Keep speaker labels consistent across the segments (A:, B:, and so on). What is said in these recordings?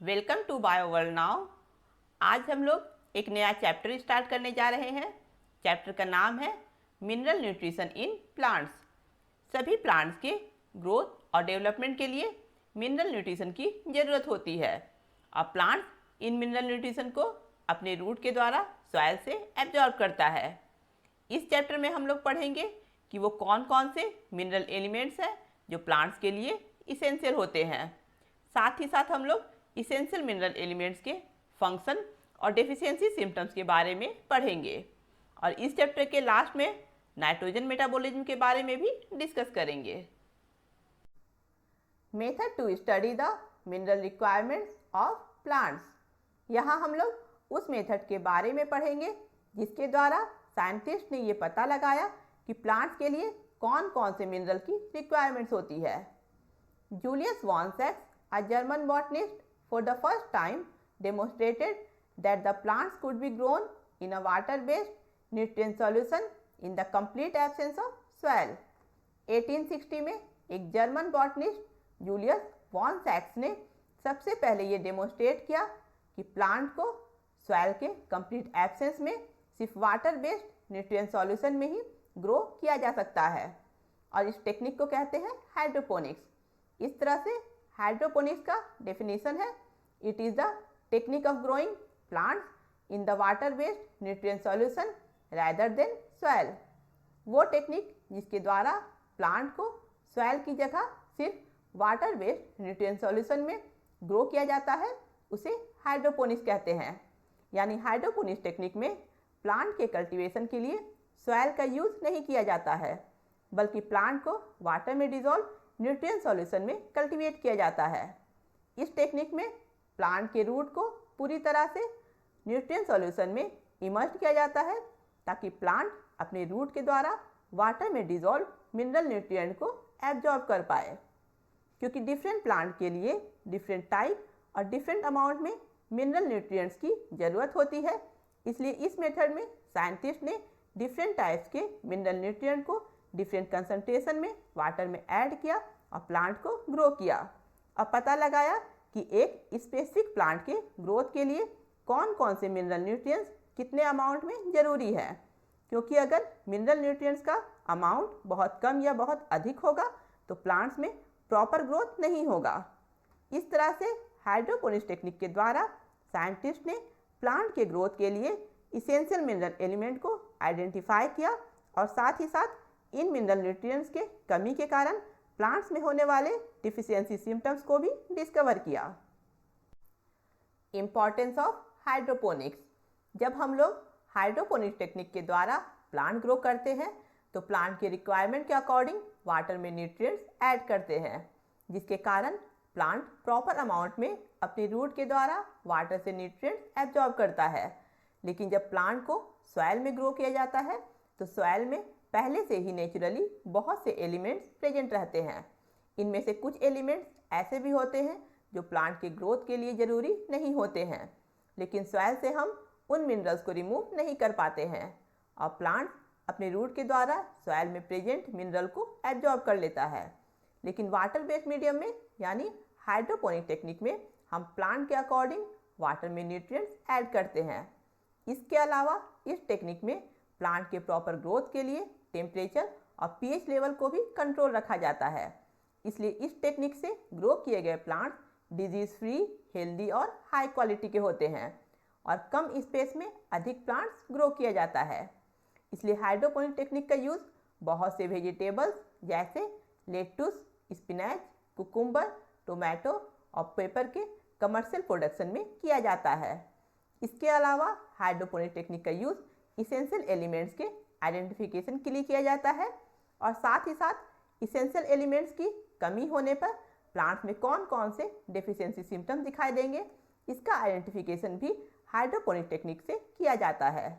A: Welcome to Bio World now. आज हम लोग एक नया चैप्टर स्टार्ट करने जा रहे हैं। चैप्टर का नाम है मिनरल न्यूट्रिशन इन प्लांट्स। सभी प्लांट्स के ग्रोथ और डेवलपमेंट के लिए मिनरल न्यूट्रिशन की ज़रूरत होती है और प्लांट्स इन मिनरल न्यूट्रिशन को अपने रूट के द्वारा सॉइल से एब्जॉर्ब करता है। इस चैप्टर में हम लोग पढ़ेंगे कि वो कौन कौन से मिनरल एलिमेंट्स हैं जो प्लांट्स के लिए इसेंशियल होते हैं। साथ ही साथ हम लोग इसेंशियल मिनरल एलिमेंट्स के फंक्शन और डेफिशिएंसी सिम्टम्स के बारे में पढ़ेंगे और इस चैप्टर के लास्ट में नाइट्रोजन मेटाबॉलिज्म के बारे में भी डिस्कस करेंगे। Method to study the mineral requirements of plants. यहाँ हम लोग उस मेथड के बारे में पढ़ेंगे जिसके द्वारा साइंटिस्ट ने ये पता लगाया कि प्लांट्स के लिए कौन कौन से मिनरल की रिक्वायरमेंट्स होती है। जूलियस वॉन सैक्स, a German botanist, for the first time demonstrated that the plants could be grown in a water-based nutrient solution in the complete absence of soil। 1860 में एक जर्मन बॉटनिस्ट जूलियस वॉन सैक्स ने सबसे पहले ये demonstrate किया कि plant को soil के कंप्लीट एब्सेंस में सिर्फ वाटर बेस्ड न्यूट्रिएंट सॉल्यूशन में ही ग्रो किया जा सकता है और इस टेक्निक को कहते हैं हाइड्रोपोनिक्स। इस तरह से हाइड्रोपोनिक्स का डेफिनेशन है, it is the technique of growing plants in the water based nutrient solution rather than soil. वो टेक्निक जिसके द्वारा प्लांट को सॉइल की जगह सिर्फ वाटर बेस्ड न्यूट्रिएंट सॉल्यूशन में ग्रो किया जाता है उसे हाइड्रोपोनिक्स कहते हैं। यानी हाइड्रोपोनिक्स टेक्निक में प्लांट के कल्टीवेशन के लिए सॉइल का यूज़ नहीं किया जाता है बल्कि प्लांट को वाटर में डिजोल्व न्यूट्रिएंट सॉल्यूशन में कल्टीवेट किया जाता है। इस टेक्निक में प्लांट के रूट को पूरी तरह से न्यूट्रिएंट सॉल्यूशन में इमर्ज किया जाता है ताकि प्लांट अपने रूट के द्वारा वाटर में डिजोल्व मिनरल न्यूट्रिएंट को एब्जॉर्ब कर पाए। क्योंकि डिफरेंट प्लांट के लिए डिफरेंट टाइप और डिफरेंट अमाउंट में मिनरल न्यूट्रिएंट्स की ज़रूरत होती है, इसलिए इस मेथड में साइंटिस्ट ने डिफरेंट टाइप्स के मिनरल न्यूट्रिएंट को डिफरेंट कंसंट्रेशन में वाटर में ऐड किया और प्लांट को ग्रो किया और पता लगाया कि एक स्पेसिफिक प्लांट के ग्रोथ के लिए कौन कौन से मिनरल न्यूट्रिएंट्स कितने अमाउंट में ज़रूरी है। क्योंकि अगर मिनरल न्यूट्रिएंट्स का अमाउंट बहुत कम या बहुत अधिक होगा तो प्लांट्स में प्रॉपर ग्रोथ नहीं होगा। इस तरह से हाइड्रोपोनिक्स टेक्निक के द्वारा साइंटिस्ट ने प्लांट के ग्रोथ के लिए इसेंशियल मिनरल एलिमेंट को आइडेंटिफाई किया और साथ ही साथ इन मिनरल न्यूट्रिएंट्स के कमी के कारण प्लांट्स में होने वाले डिफिशियंसी सिम्टम्स को भी डिस्कवर किया। Importance of hydroponics. जब हम लोग हाइड्रोपोनिक्स टेक्निक के द्वारा प्लांट ग्रो करते हैं तो प्लांट के रिक्वायरमेंट के अकॉर्डिंग वाटर में न्यूट्रिएंट्स ऐड करते हैं जिसके कारण प्लांट प्रॉपर अमाउंट में अपने रूट के द्वारा वाटर से न्यूट्रिएंट्स एब्जॉर्ब करता है। लेकिन जब प्लांट को सॉइल में ग्रो किया जाता है तो सॉइल में पहले से ही नेचुरली बहुत से एलिमेंट्स प्रेजेंट रहते हैं। इनमें से कुछ एलिमेंट्स ऐसे भी होते हैं जो प्लांट के ग्रोथ के लिए ज़रूरी नहीं होते हैं, लेकिन सॉइल से हम उन मिनरल्स को रिमूव नहीं कर पाते हैं और प्लांट अपने रूट के द्वारा सॉइल में प्रेजेंट मिनरल को एब्जॉर्ब कर लेता है। लेकिन वाटर बेस्ड मीडियम में यानी हाइड्रोपोनिक टेक्निक में हम प्लांट के अकॉर्डिंग वाटर में न्यूट्रिएंट्स ऐड करते हैं। इसके अलावा इस टेक्निक में प्लांट के प्रॉपर ग्रोथ के लिए टेम्परेचर और पीएच लेवल को भी कंट्रोल रखा जाता है। इसलिए इस टेक्निक से ग्रो किए गए प्लांट्स डिजीज़ फ्री, हेल्दी और हाई क्वालिटी के होते हैं और कम स्पेस में अधिक प्लांट्स ग्रो किया जाता है। इसलिए हाइड्रोपोनिक टेक्निक का यूज़ बहुत से वेजिटेबल्स जैसे लेटुस, स्पिनच, कुकुम्बर, टोमेटो और पेपर के कमर्शियल प्रोडक्शन में किया जाता है। इसके अलावा हाइड्रोपोनिक टेक्निक का यूज़ इसेंशियल एलिमेंट्स के आइडेंटिफिकेशन के लिए किया जाता है और साथ ही साथ इसेंशियल एलिमेंट्स की कमी होने पर प्लांट्स में कौन कौन से डेफिशिएंसी सिम्टम्स दिखाई देंगे इसका आइडेंटिफिकेशन भी हाइड्रोपोनिक टेक्निक से किया जाता है।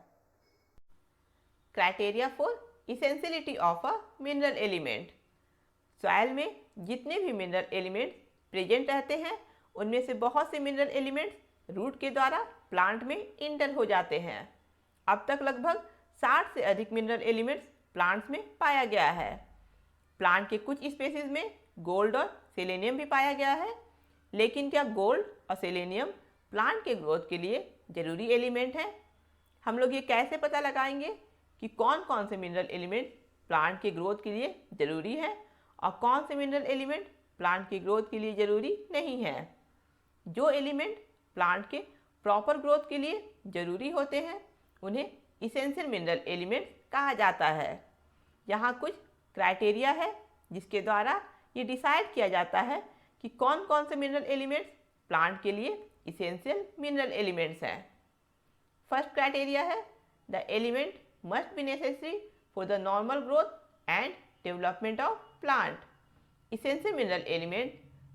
A: Criteria for essentiality of a mineral element. Soil में जितने भी मिनरल एलिमेंट्स प्रेजेंट रहते हैं उनमें से बहुत से मिनरल एलिमेंट्स रूट के द्वारा प्लांट में इंटर हो जाते हैं। अब तक लगभग 60 से अधिक मिनरल एलिमेंट्स प्लांट्स में पाया गया है। प्लांट के कुछ स्पीशीज में गोल्ड और सेलेनियम भी पाया गया है। लेकिन क्या गोल्ड और सेलेनियम प्लांट के ग्रोथ के लिए जरूरी एलिमेंट हैं? हम लोग ये कैसे पता लगाएंगे कि कौन कौन से मिनरल एलिमेंट प्लांट के ग्रोथ के लिए ज़रूरी है और कौन से मिनरल एलिमेंट प्लांट की ग्रोथ के लिए ज़रूरी नहीं है? जो एलिमेंट प्लांट के प्रॉपर ग्रोथ के लिए ज़रूरी होते हैं उन्हें इसेंशियल मिनरल एलिमेंट्स कहा जाता है। यहाँ कुछ क्राइटेरिया है जिसके द्वारा ये डिसाइड किया जाता है कि कौन कौन से मिनरल एलिमेंट्स प्लांट के लिए इसेंशियल मिनरल एलिमेंट्स हैं। फर्स्ट क्राइटेरिया है the element must be necessary for the normal growth and development of plant. Essential mineral element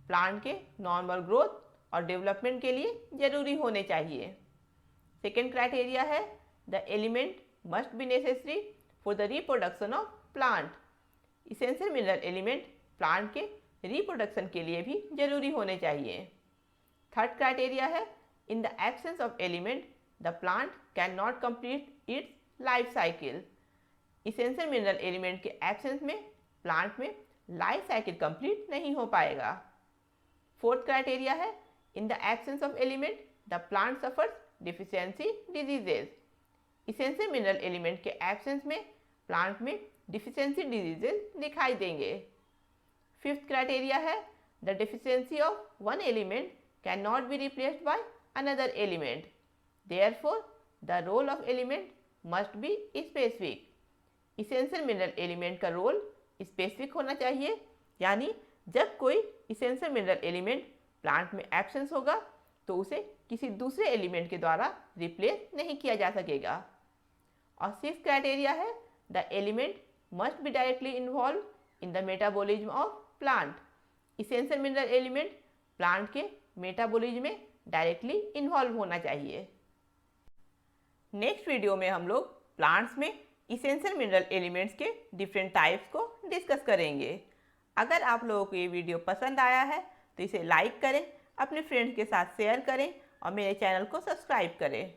A: plant के नॉर्मल ग्रोथ और डेवलपमेंट के लिए जरूरी होने चाहिए। सेकेंड क्राइटेरिया है the element must be necessary for the reproduction of plant. Essential mineral element plant के reproduction के लिए भी जरूरी होने चाहिए। थर्ड क्राइटेरिया है in the absence of element the plant can not complete its life cycle. Essential mineral element के absence में प्लांट में लाइफ साइकिल कंप्लीट नहीं हो पाएगा। फोर्थ क्राइटेरिया है in the absence of element the plant suffers deficiency diseases. Essential mineral element के absence में plant में डिफिशियंसी डिजीजेज दिखाई देंगे। फिफ्थ क्राइटेरिया है the deficiency of one element can not be replaced by another element, therefore the role of element must be specific. Essential mineral element का role specific होना चाहिए, यानी जब कोई इसेंशियल मिनरल एलिमेंट प्लांट में absence होगा तो उसे किसी दूसरे एलिमेंट के द्वारा रिप्लेस नहीं किया जा सकेगा। और सिक्स्थ क्राइटेरिया है the element must be directly involve in the metabolism of plant. Essential mineral element plant के मेटाबॉलिज्म में डायरेक्टली इन्वॉल्व होना चाहिए। नेक्स्ट वीडियो में हम लोग प्लांट्स में इसेंशियल मिनरल एलिमेंट्स के डिफरेंट टाइप्स को डिस्कस करेंगे। अगर आप लोगों को ये वीडियो पसंद आया है तो इसे लाइक करें, अपने फ्रेंड्स के साथ शेयर करें और मेरे चैनल को सब्सक्राइब करें।